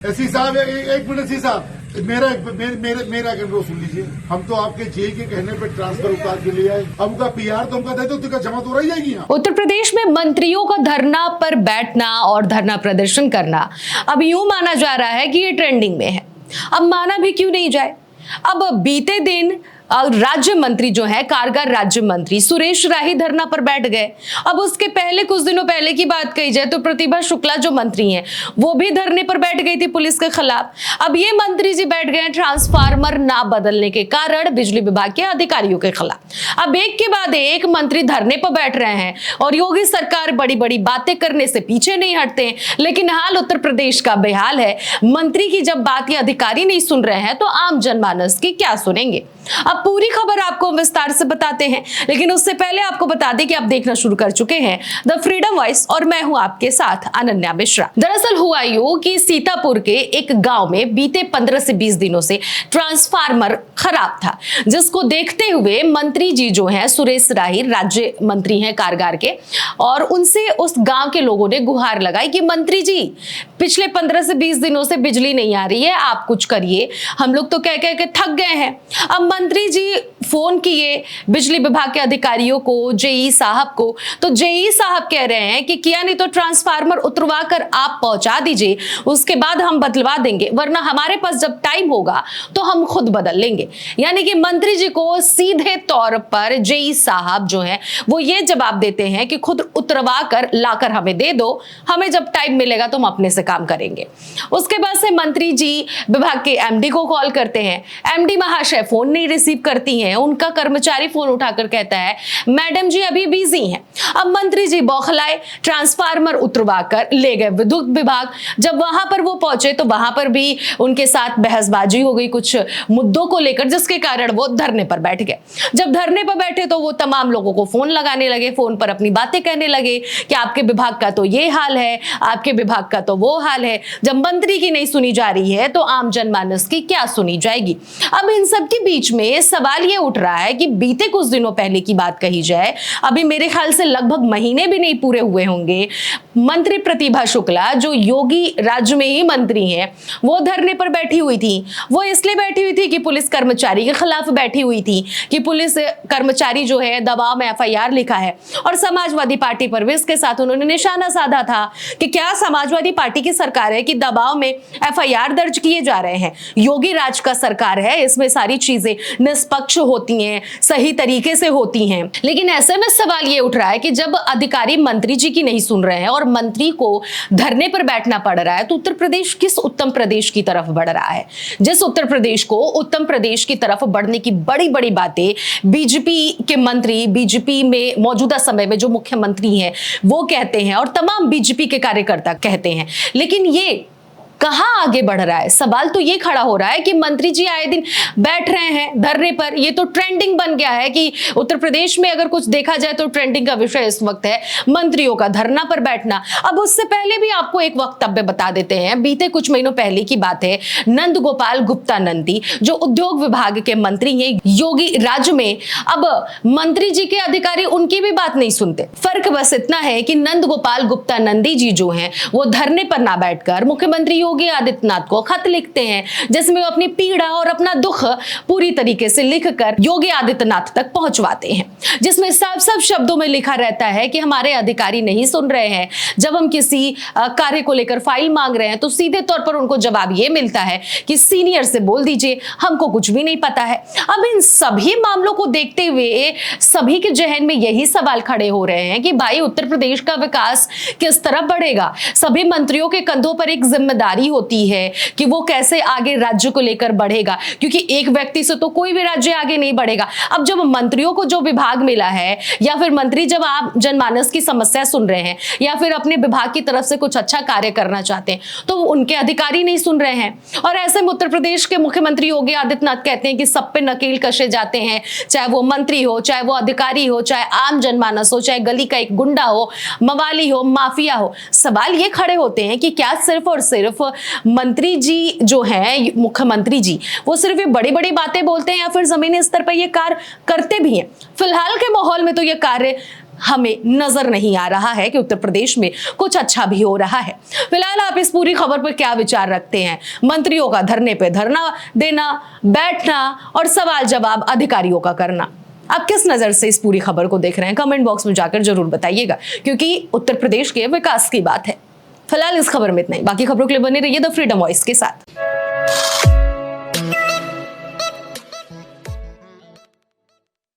SP साहब एक minute सी साहब मेरा अनुरोध सुन लीजिए। हम तो आपके जेई के कहने पर ट्रांसफर उतार के ले आए, अब उनका पीआर तो हमका दे दो, तो जमा तो रही जाएगी यहाँ। उत्तर प्रदेश में मंत्रियों का धरना पर बैठना और धरना प्रदर्शन करना अब यूं माना जा रहा है कि ये ट्रेंडिंग में है। अब माना भी क्यों नहीं जाए। अब बीते दिन राज्य मंत्री जो है, कारागार राज्य मंत्री सुरेश राही धरना पर बैठ गए। अब उसके पहले कुछ दिनों पहले की बात कही जाए तो प्रतिभा शुक्ला जो मंत्री हैं वो भी धरने पर बैठ गई थी पुलिस के खिलाफ। अब ये मंत्री जी बैठ गए ट्रांसफार्मर ना बदलने के कारण बिजली विभाग के अधिकारियों के खिलाफ। अब एक के बाद एक मंत्री धरने पर बैठ रहे हैं और योगी सरकार बड़ी बड़ी बातें करने से पीछे नहीं हटते। लेकिन हाल उत्तर प्रदेश का बेहाल है। मंत्री की जब बात ये अधिकारी नहीं सुन रहे हैं तो आम जनमानस की क्या सुनेंगे। अब पूरी खबर आपको विस्तार से बताते हैं, लेकिन उससे पहले आपको बता दें कि आप देखना शुरू कर चुके हैं द फ्रीडम वॉइस और मैं हूं आपके साथ अनन्या मिश्रा। दरअसल हुआ यूं कि सीतापुर के एक गांव में बीते 15 से 20 दिनों से ट्रांसफार्मर खराब था, जिसको देखते हुए मंत्री जी जो हैं सुरेश राही राज्य मंत्री हैं कारागार के, और उनसे उस गांव के लोगों ने गुहार लगाई कि मंत्री जी पिछले 15 से 20 दिनों से बिजली नहीं आ रही है, आप कुछ करिए, हम लोग तो कह कह के थक गए हैं। अब मंत्री जी फोन किए बिजली विभाग के अधिकारियों को, जेई साहब को, तो जेई साहब कह रहे हैं कि किया नहीं तो ट्रांसफार्मर उतरवा कर आप पहुंचा दीजिए, उसके बाद हम बदलवा देंगे, वरना हमारे पास जब टाइम होगा तो हम खुद बदल लेंगे। यानी कि मंत्री जी को सीधे तौर पर जेई साहब जो है वो ये जवाब देते हैं कि खुद उतरवा कर लाकर हमें दे दो, हमें जब टाइम मिलेगा तो हम अपने से काम करेंगे। उसके बाद से मंत्री जी विभाग के एमडी को कॉल करते हैं, एमडी महाशय फोन नहीं रिसीव करती हैं, उनका कर्मचारी फोन उठाकर कहता है मैडम जी अभी बिजी हैं। अब मंत्री जी बौखलाए, ट्रांसफार्मर उतरवा कर ले गए विद्युत विभाग। जब वहां पर वो पहुंचे तो वहां पर भी उनके साथ बहसबाजी हो गई कुछ मुद्दों को लेकर, जिसके कारण वो धरने पर बैठ गए। जब धरने पर बैठे तो वो तमाम लोगों को फोन लगाने लगे, फोन पर अपनी बातें कहने लगे कि आपके विभाग का तो ये हाल है, आपके विभाग का तो वो हाल है। जब मंत्री की नहीं सुनी जा रही है तो आम जनमानस की क्या सुनी जाएगी। अब इन सब के बीच में सवाल ये उठ रहा है कि बीते कुछ दिनों पहले की बात कही जाए, अभी मेरे ख्याल से लगभग महीने भी नहीं पूरे हुए होंगे, मंत्री प्रतिभा शुक्ला जो योगी राज्य में ही मंत्री हैं वो धरने पर बैठी हुई थी। वो इसलिए बैठी हुई थी कि पुलिस कर्मचारी के खिलाफ बैठी हुई थी कि पुलिस कर्मचारी जो है दबाव में एफआईआर लिखा है, और समाजवादी पार्टी पर भी इसके साथ उन्होंने निशाना साधा था कि क्या समाजवादी पार्टी की सरकार है कि दबाव में एफआईआर दर्ज किए जा रहे हैं। योगी राज का सरकार है, इसमें सारी चीजें निष्पक्ष होती हैं, सही तरीके से होती हैं। लेकिन ऐसे में सवाल ये उठ रहा है कि जब अधिकारी मंत्री जी की नहीं सुन रहे हैं और मंत्री को धरने पर बैठना पड़ रहा है तो उत्तर प्रदेश किस उत्तम प्रदेश की तरफ बढ़ रहा है। जिस उत्तर प्रदेश को उत्तम प्रदेश की तरफ बढ़ने की बड़ी बड़ी बातें बीजेपी के मंत्री, बीजेपी में मौजूदा समय में जो मुख्यमंत्री हैं वो कहते हैं और तमाम बीजेपी के कार्यकर्ता कहते हैं, लेकिन ये कहां आगे बढ़ रहा है। सवाल तो ये खड़ा हो रहा है कि मंत्री जी आए दिन बैठ रहे हैं धरने पर, ये तो ट्रेंडिंग बन गया है कि उत्तर प्रदेश में अगर कुछ देखा जाए तो ट्रेंडिंग का विषय इस वक्त है मंत्रियों का धरना पर बैठना। अब उससे पहले भी आपको एक वक्तव्य बता देते हैं, बीते कुछ महीनों पहले की बात है। नंद गोपाल गुप्ता नंदी जो उद्योग विभाग के मंत्री हैं योगी राज्य में, अब मंत्री जी के अधिकारी उनकी भी बात नहीं सुनते। फर्क बस इतना है कि नंद गोपाल गुप्ता नंदी जी जो हैं वो धरने पर ना बैठकर मुख्यमंत्री योगी आदित्यनाथ को खत लिखते हैं, जिसमें वो अपनी पीड़ा और अपना दुख पूरी तरीके से लिखकर योगी आदित्यनाथ तक पहुंचवाते हैं, जिसमें साफ साफ शब्दों में लिखा रहता है कि हमारे अधिकारी नहीं सुन रहे हैं। जब हम किसी कार्य को लेकर फाइल मांग रहे हैं तो सीधे तौर पर उनको जवाब ये मिलता है कि सीनियर से बोल दीजिए, हमको कुछ भी नहीं पता है। अब इन सभी मामलों को देखते हुए सभी के जहन में यही सवाल खड़े हो रहे हैं कि भाई उत्तर प्रदेश का विकास किस तरफ बढ़ेगा। सभी मंत्रियों के कंधों पर एक जिम्मेदारी होती है कि वो कैसे आगे राज्य को लेकर बढ़ेगा, क्योंकि एक व्यक्ति से तो कोई भी राज्य आगे नहीं बढ़ेगा। अब जब मंत्रियों को जो विभाग मिला है, या फिर मंत्री जब आप जनमानस की समस्या सुन रहे हैं या फिर अपने विभाग की तरफ से कुछ अच्छा कार्य करना चाहते हैं, तो उनके अधिकारी नहीं सुन रहे हैं। और ऐसे में उत्तर प्रदेश के मुख्यमंत्री योगी आदित्यनाथ कहते हैं कि सब पे नकेल कसे जाते हैं, चाहे वो मंत्री हो, चाहे वो अधिकारी हो, चाहे आम जनमानस हो, चाहे गली का एक गुंडा हो, मवाली हो, माफिया हो। सवाल ये खड़े होते हैं कि क्या सिर्फ और सिर्फ मंत्री जी जो हैं, मुख्यमंत्री जी, वो सिर्फ ये बड़ी बड़ी बातें बोलते हैं या फिर जमीनी स्तर पर ये कार्य करते भी हैं। फिलहाल के माहौल में तो ये कार्य हमें नजर नहीं आ रहा है कि उत्तर प्रदेश में कुछ अच्छा भी हो रहा है। फिलहाल आप इस पूरी खबर पर क्या विचार रखते हैं? मंत्रियों का धरने पे धरना देना, बैठना और सवाल जवाब अधिकारियों का करना, आप किस नजर से इस पूरी खबर को देख रहे हैं? कमेंट बॉक्स में जाकर जरूर बताइएगा, क्योंकि उत्तर प्रदेश के विकास की बात है। फिलहाल इस खबर में इतना ही। बाकी खबरों के लिए बने रहिए द फ्रीडम वॉइस के साथ।